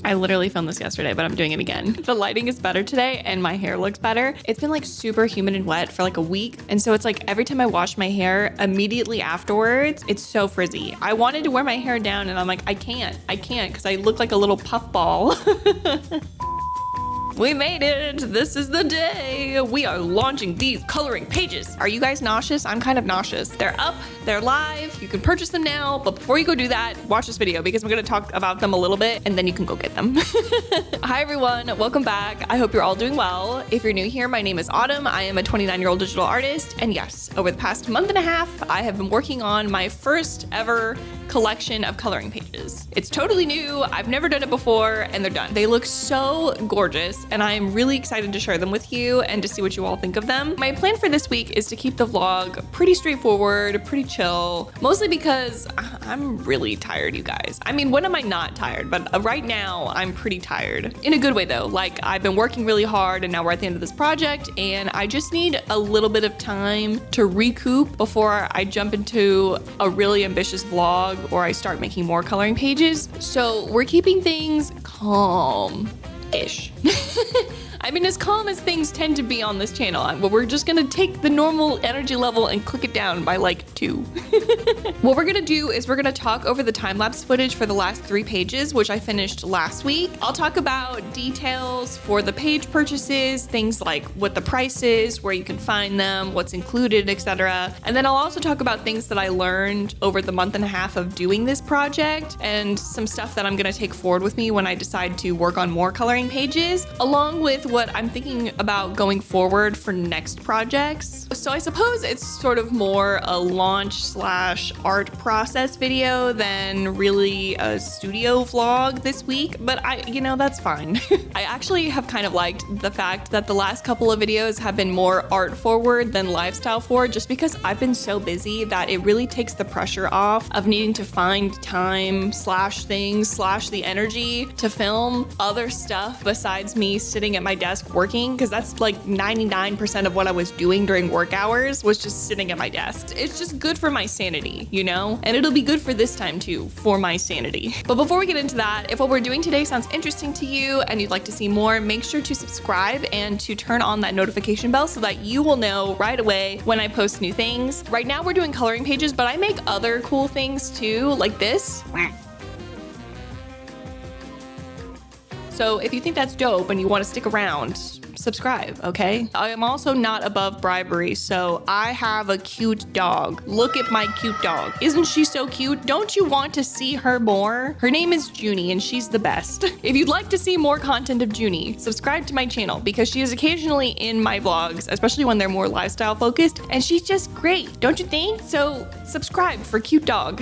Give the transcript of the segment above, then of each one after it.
I literally filmed this yesterday, but I'm doing it again. The lighting is better today and my hair looks better. It's been like super humid and wet for like a week. And so it's like every time I wash my hair, immediately afterwards, it's so frizzy. I wanted to wear my hair down and I'm like, I can't because I look like a little puff ball. We made it! This is the day! We are launching these coloring pages. Are you guys nauseous? I'm kind of nauseous. They're up, they're live, you can purchase them now, but before you go do that, watch this video because I'm gonna talk about them a little bit and then you can go get them. Hi everyone, welcome back. I hope you're all doing well. If you're new here, my name is Autumn. I am a 29-year-old digital artist, and yes, over the past month and a half, I have been working on my first ever collection of coloring pages. It's totally new, I've never done it before, and they're done. They look so gorgeous, and I am really excited to share them with you and to see what you all think of them. My plan for this week is to keep the vlog pretty straightforward, pretty chill, mostly because I'm really tired, you guys. I mean, when am I not tired? But right now, I'm pretty tired. In a good way though, like I've been working really hard and now we're at the end of this project and I just need a little bit of time to recoup before I jump into a really ambitious vlog or I start making more coloring pages. So we're keeping things calm-ish. I mean, as calm as things tend to be on this channel, but we're just gonna take the normal energy level and click it down by like 2. What we're gonna do is we're gonna talk over the time-lapse footage for the last 3 pages, which I finished last week. I'll talk about details for the page purchases, things like what the price is, where you can find them, what's included, etc. And then I'll also talk about things that I learned over the month and a half of doing this project and some stuff that I'm gonna take forward with me when I decide to work on more coloring pages, along with what I'm thinking about going forward for next projects. So I suppose it's sort of more a launch/art process video than really a studio vlog this week, but that's fine. I actually have kind of liked the fact that the last couple of videos have been more art forward than lifestyle forward, just because I've been so busy that it really takes the pressure off of needing to find time /the energy to film other stuff besides me sitting at my desk working, because that's like 99% of what I was doing during work hours was just sitting at my desk. It's just good for my sanity, you know? And it'll be good for this time too, for my sanity. But before we get into that, if what we're doing today sounds interesting to you and you'd like to see more, make sure to subscribe and to turn on that notification bell so that you will know right away when I post new things. Right now we're doing coloring pages, but I make other cool things too, like this. So if you think that's dope and you want to stick around, subscribe, okay? I am also not above bribery, so I have a cute dog. Look at my cute dog. Isn't she so cute? Don't you want to see her more? Her name is Junie and she's the best. If you'd like to see more content of Junie, subscribe to my channel because she is occasionally in my vlogs, especially when they're more lifestyle focused, and she's just great, don't you think? So subscribe for cute dog.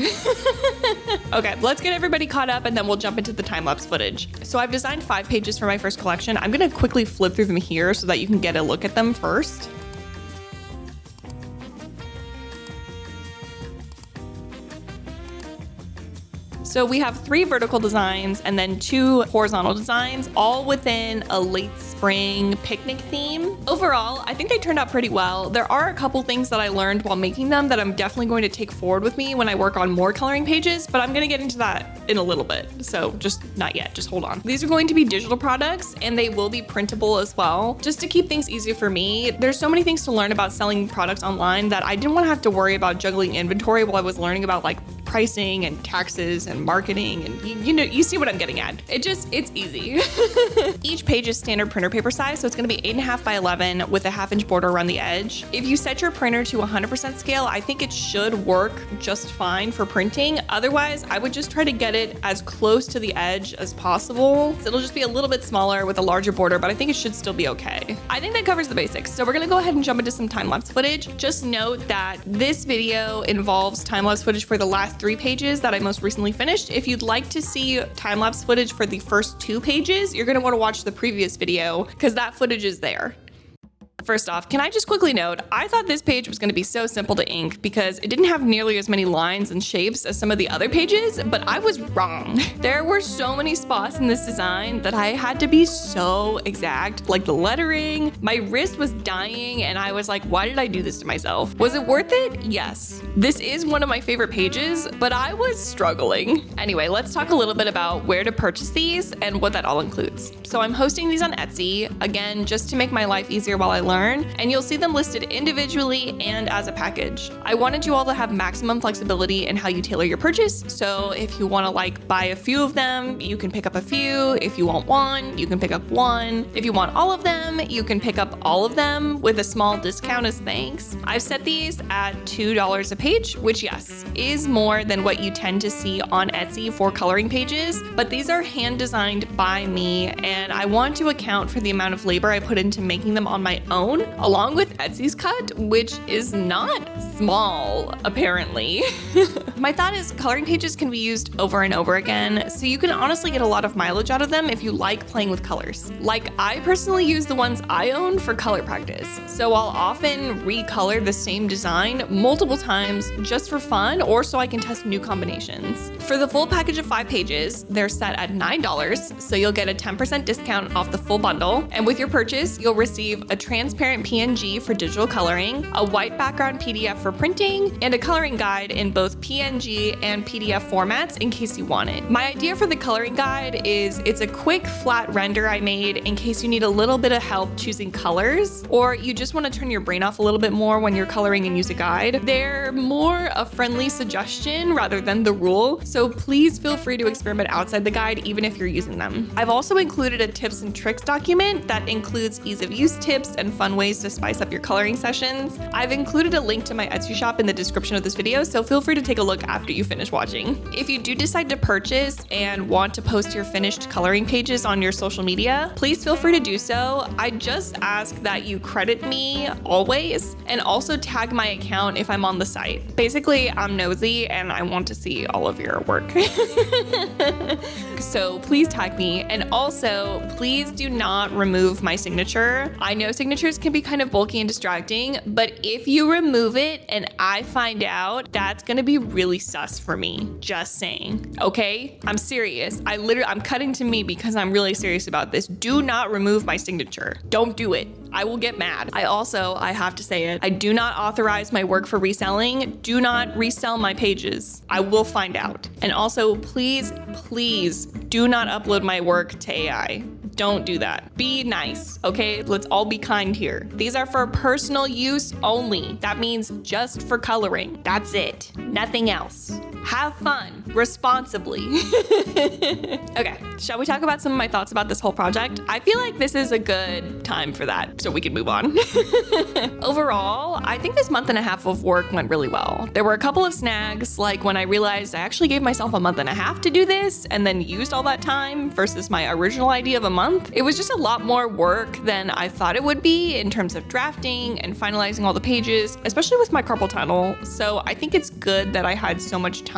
Okay, let's get everybody caught up and then we'll jump into the time-lapse footage. So I've designed 5 pages for my first collection. I'm gonna quickly flip through them here so that you can get a look at them first. So we have 3 vertical designs and then 2 horizontal designs, all within a late spring picnic theme. Overall, I think they turned out pretty well. There are a couple things that I learned while making them that I'm definitely going to take forward with me when I work on more coloring pages, but I'm gonna get into that in a little bit. So just not yet, just hold on. These are going to be digital products and they will be printable as well, just to keep things easier for me. There's so many things to learn about selling products online that I didn't want to have to worry about juggling inventory while I was learning about like pricing and taxes and marketing, and you see what I'm getting at. It's easy. Each page is standard printer paper size, so it's gonna be 8.5 by 11 with a 1/2 inch border around the edge. If you set your printer to 100% scale, I think it should work just fine for printing. Otherwise, I would just try to get it as close to the edge as possible. So it'll just be a little bit smaller with a larger border, but I think it should still be okay. I think that covers the basics. So we're gonna go ahead and jump into some time-lapse footage. Just note that this video involves time-lapse footage for the last 3 pages that I most recently finished. If you'd like to see time-lapse footage for the first 2 pages, you're gonna wanna watch the previous video because that footage is there. First off, can I just quickly note, I thought this page was going to be so simple to ink because it didn't have nearly as many lines and shapes as some of the other pages, but I was wrong. There were so many spots in this design that I had to be so exact, like the lettering. My wrist was dying and I was like, why did I do this to myself? Was it worth it? Yes. This is one of my favorite pages, but I was struggling. Anyway, let's talk a little bit about where to purchase these and what that all includes. So I'm hosting these on Etsy, again, just to make my life easier while I learn, and you'll see them listed individually and as a package. I wanted you all to have maximum flexibility in how you tailor your purchase, so if you want to like buy a few of them, you can pick up a few. If you want one, you can pick up one. If you want all of them, you can pick up all of them with a small discount as thanks. I've set these at $2 a page, which yes, is more than what you tend to see on Etsy for coloring pages, but these are hand designed by me, and I want to account for the amount of labor I put into making them on my own, along with Etsy's cut, which is not small, apparently. My thought is coloring pages can be used over and over again, so you can honestly get a lot of mileage out of them if you like playing with colors. Like, I personally use the ones I own for color practice, so I'll often recolor the same design multiple times just for fun or so I can test new combinations. For the full package of 5 pages, they're set at $9, so you'll get a 10% discount off the full bundle, and with your purchase, you'll receive a transparent PNG for digital coloring, a white background PDF for printing, and a coloring guide in both PNG and PDF formats in case you want it. My idea for the coloring guide is it's a quick flat render I made in case you need a little bit of help choosing colors, or you just want to turn your brain off a little bit more when you're coloring and use a guide. They're more a friendly suggestion rather than the rule, so please feel free to experiment outside the guide even if you're using them. I've also included a tips and tricks document that includes ease of use tips and fun ways to spice up your coloring sessions. I've included a link to my Etsy shop in the description of this video, so feel free to take a look after you finish watching. If you do decide to purchase and want to post your finished coloring pages on your social media, please feel free to do so. I just ask that you credit me always and also tag my account if I'm on the site. Basically, I'm nosy and I want to see all of your work. So please tag me, and also please do not remove my signature. I know signatures can be kind of bulky and distracting, but if you remove it and I find out, that's gonna be really sus for me. Just saying, okay? I'm serious. I'm cutting to me because I'm really serious about this. Do not remove my signature. Don't do it. I will get mad. I have to say it, I do not authorize my work for reselling. Do not resell my pages. I will find out. And also, please do not upload my work to AI. Don't do that. Be nice, okay? Let's all be kind here. These are for personal use only. That means just for coloring. That's it. Nothing else. Have fun responsibly. Okay, shall we talk about some of my thoughts about this whole project? I feel like this is a good time for that, so we can move on. Overall, I think this month and a half of work went really well. There were a couple of snags, like when I realized I actually gave myself a month and a half to do this and then used all that time versus my original idea of a month. It was just a lot more work than I thought it would be in terms of drafting and finalizing all the pages, especially with my carpal tunnel. So I think it's good that I had so much time.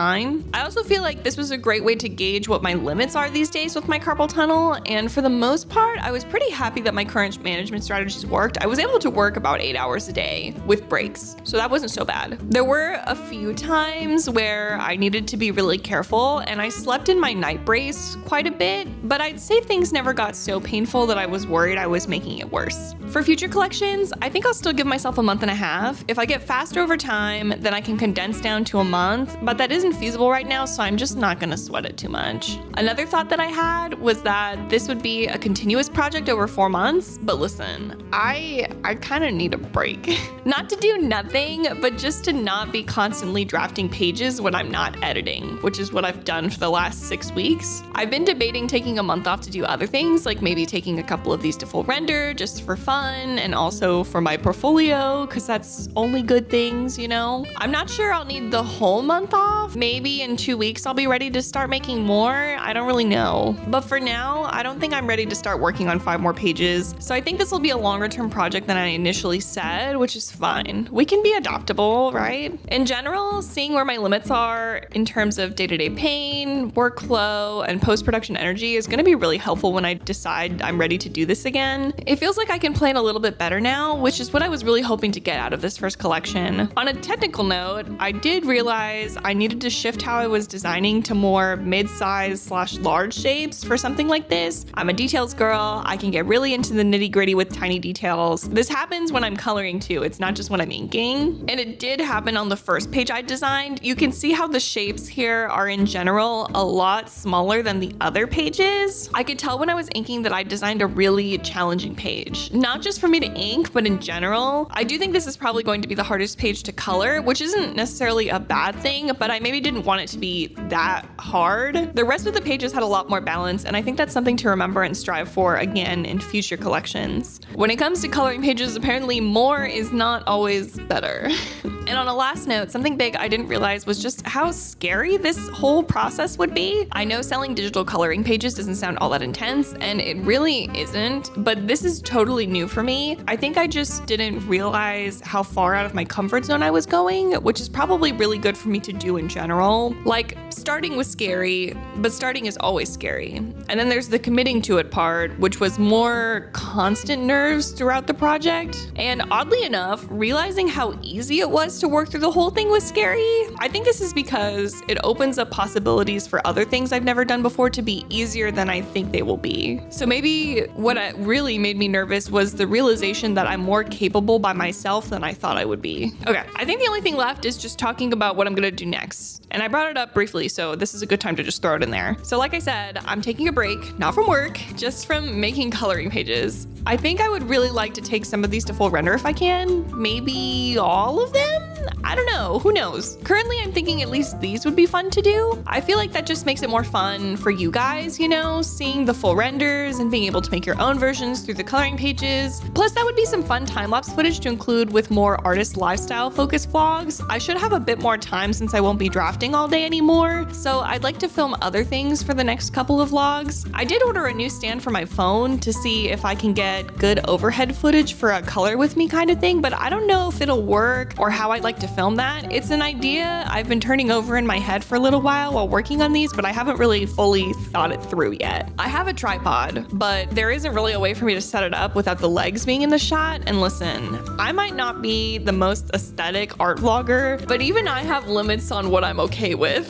I also feel like this was a great way to gauge what my limits are these days with my carpal tunnel, and for the most part, I was pretty happy that my current management strategies worked. I was able to work about 8 hours a day with breaks, so that wasn't so bad. There were a few times where I needed to be really careful, and I slept in my night brace quite a bit, but I'd say things never got so painful that I was worried I was making it worse. For future collections, I think I'll still give myself a month and a half. If I get faster over time, then I can condense down to a month, but that isn't feasible right now, so I'm just not gonna sweat it too much. Another thought that I had was that this would be a continuous project over 4 months, but listen, I kind of need a break. Not to do nothing, but just to not be constantly drafting pages when I'm not editing, which is what I've done for the last 6 weeks. I've been debating taking a month off to do other things, like maybe taking a couple of these to full render just for fun and also for my portfolio, because that's only good things, you know? I'm not sure I'll need the whole month off. Maybe in 2 weeks I'll be ready to start making more. I don't really know. But for now, I don't think I'm ready to start working on 5 more pages. So I think this will be a longer term project than I initially said, which is fine. We can be adaptable, right? In general, seeing where my limits are in terms of day-to-day pain, workflow, and post-production energy is gonna be really helpful when I decide I'm ready to do this again. It feels like I can plan a little bit better now, which is what I was really hoping to get out of this first collection. On a technical note, I did realize I needed to shift how I was designing to more mid-size / large shapes for something like this. I'm a details girl. I can get really into the nitty-gritty with tiny details. This happens when I'm coloring too. It's not just when I'm inking. And it did happen on the first page I designed. You can see how the shapes here are in general a lot smaller than the other pages. I could tell when I was inking that I designed a really challenging page. Not just for me to ink, but in general. I do think this is probably going to be the hardest page to color, which isn't necessarily a bad thing, but I maybe didn't want it to be that hard. The rest of the pages had a lot more balance, and I think that's something to remember and strive for again in future collections. When it comes to coloring pages, apparently more is not always better. And on a last note, something big I didn't realize was just how scary this whole process would be. I know selling digital coloring pages doesn't sound all that intense, and it really isn't, but this is totally new for me. I think I just didn't realize how far out of my comfort zone I was going, which is probably really good for me to do in general. Like, starting was scary, but starting is always scary. And then there's the committing to it part, which was more constant nerves throughout the project. And oddly enough, realizing how easy it was to work through the whole thing was scary. I think this is because it opens up possibilities for other things I've never done before to be easier than I think they will be. So maybe what really made me nervous was the realization that I'm more capable by myself than I thought I would be. Okay, I think the only thing left is just talking about what I'm gonna do next. And I brought it up briefly, so this is a good time to just throw it in there. So like I said, I'm taking a break, not from work, just from making coloring pages. I think I would really like to take some of these to full render if I can. Maybe all of them? I don't know, who knows? Currently, I'm thinking at least these would be fun to do. I feel like that just makes it more fun for you guys, you know, seeing the full renders and being able to make your own versions through the coloring pages. Plus, that would be some fun time-lapse footage to include with more artist lifestyle focused vlogs. I should have a bit more time since I won't be drafting all day anymore, so I'd like to film other things for the next couple of vlogs. I did order a new stand for my phone to see if I can get good overhead footage for a color with me kind of thing, but I don't know if it'll work or how I'd like to film that. It's an idea I've been turning over in my head for a little while working on these, but I haven't really fully thought it through yet. I have a tripod, but there isn't really a way for me to set it up without the legs being in the shot. And listen, I might not be the most aesthetic art vlogger, but even I have limits on what I'm okay with.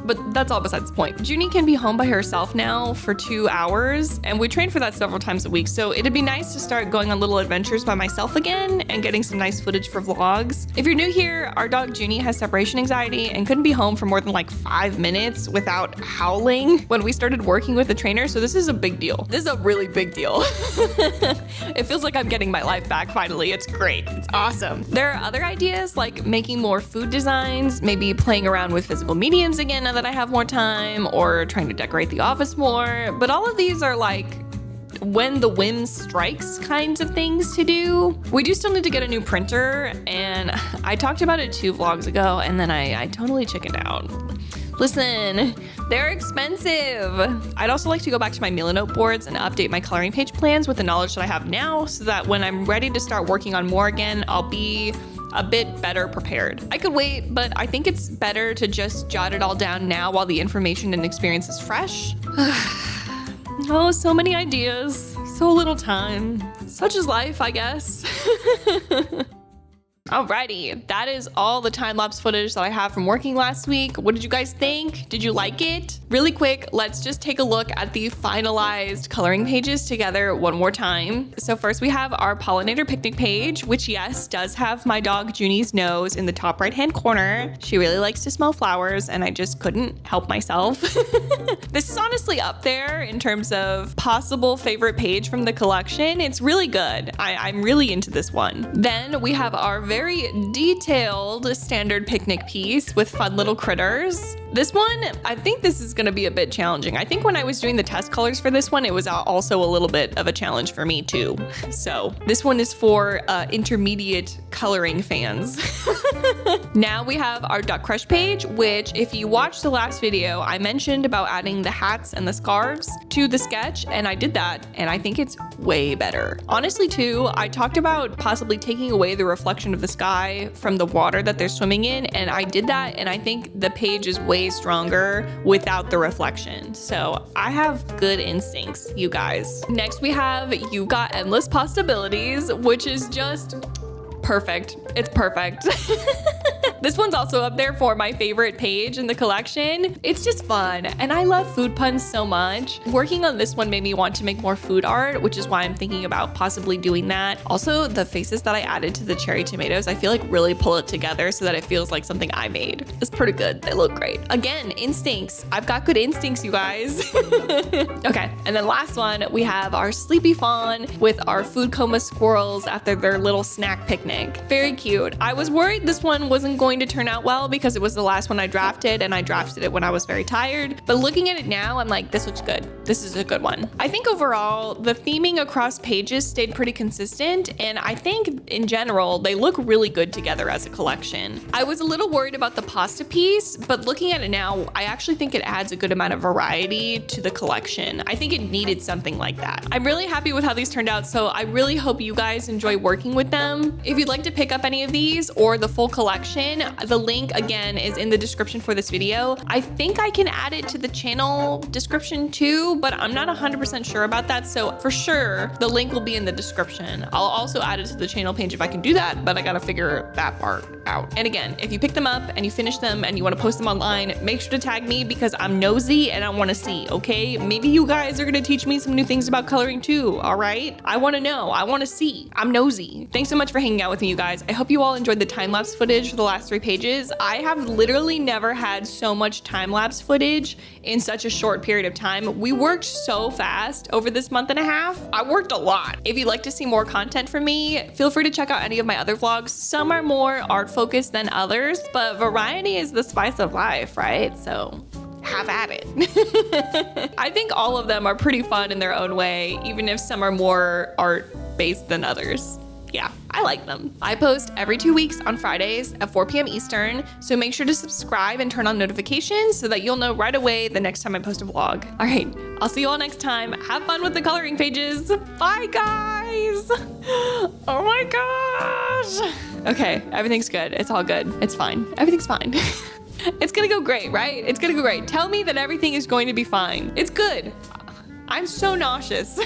But that's all besides the point. Junie can be home by herself now for 2 hours, and we train for that several times a week, so it'd be nice to start going on little adventures by myself again and getting some nice footage for vlogs. If you're new here, our dog Junie has separation anxiety and couldn't be home for more than like 5 minutes without howling when we started working with the trainer, so this is a big deal. This is a really big deal. It feels like I'm getting my life back finally. It's great. It's awesome. There are other ideas like making more food designs, maybe playing around with physical mediums again now that I have more time, or trying to decorate the office more, but all of these are like when the whim strikes kinds of things to do. We do still need to get a new printer, and I talked about it 2 vlogs ago, and then I totally chickened out. Listen, they're expensive. I'd also like to go back to my Milanote boards and update my coloring page plans with the knowledge that I have now, so that when I'm ready to start working on more again, I'll be a bit better prepared. I could wait, but I think it's better to just jot it all down now while the information and experience is fresh. Oh, so many ideas, so little time. Such is life, I guess. Alrighty, that is all the time-lapse footage that I have from working last week. What did you guys think? Did you like it? Really quick, let's just take a look at the finalized coloring pages together one more time. So first we have our pollinator picnic page, which yes, does have my dog Junie's nose in the top right-hand corner. She really likes to smell flowers, and I just couldn't help myself. This is honestly up there in terms of possible favorite page from the collection. It's really good. I'm really into this one. Then we have our very detailed standard picnic piece with fun little critters. This one, I think this is gonna be a bit challenging. I think when I was doing the test colors for this one, it was also a little bit of a challenge for me too. So this one is for intermediate coloring fans. Now we have our Duck Crush page, which if you watched the last video, I mentioned about adding the hats and the scarves to the sketch, and I did that, and I think it's way better. Honestly too, I talked about possibly taking away the reflection of the sky from the water that they're swimming in, and I did that, and I think the page is way way stronger without the reflection. So I have good instincts, you guys. Next we have You've Got Endless Possibilities, which is just perfect. It's perfect. This one's also up there for my favorite page in the collection. It's just fun, and I love food puns so much. Working on this one made me want to make more food art, which is why I'm thinking about possibly doing that. Also, the faces that I added to the cherry tomatoes, I feel like really pull it together so that it feels like something I made. It's pretty good. They look great. Again, instincts. I've got good instincts, you guys. Okay, and then last one, we have our sleepy fawn with our food coma squirrels after their little snack picnic. Very cute. I was worried this one wasn't going to turn out well because it was the last one I drafted, and I drafted it when I was very tired. But looking at it now, I'm like, this looks good. This is a good one. I think overall, the theming across pages stayed pretty consistent, and I think in general, they look really good together as a collection. I was a little worried about the pasta piece, but looking at it now, I actually think it adds a good amount of variety to the collection. I think it needed something like that. I'm really happy with how these turned out, so I really hope you guys enjoy working with them. If you'd like to pick up any of these or the full collection, the link again is in the description for this video. I think I can add it to the channel description too, but I'm not 100% sure about that. So for sure, the link will be in the description. I'll also add it to the channel page if I can do that, but I gotta figure that part out. And again, if you pick them up and you finish them and you wanna post them online, make sure to tag me because I'm nosy and I wanna see, okay? Maybe you guys are gonna teach me some new things about coloring too, all right? I wanna know, I wanna see, I'm nosy. Thanks so much for hanging out with me, you guys. I hope you all enjoyed the time-lapse footage for the last 3 pages. I have literally never had so much time-lapse footage in such a short period of time. We worked so fast over this month and a half. I worked a lot. If you'd like to see more content from me, feel free to check out any of my other vlogs. Some are more art focused than others, but variety is the spice of life, right? So have at it. I think all of them are pretty fun in their own way, even if some are more art based than others. Yeah, I like them. I post every 2 weeks on Fridays at 4 p.m. Eastern, so make sure to subscribe and turn on notifications so that you'll know right away the next time I post a vlog. All right, I'll see you all next time. Have fun with the coloring pages. Bye, guys. Oh my gosh. Okay, everything's good. It's all good. It's fine. Everything's fine. It's gonna go great, right? It's gonna go great. Tell me that everything is going to be fine. It's good. I'm so nauseous.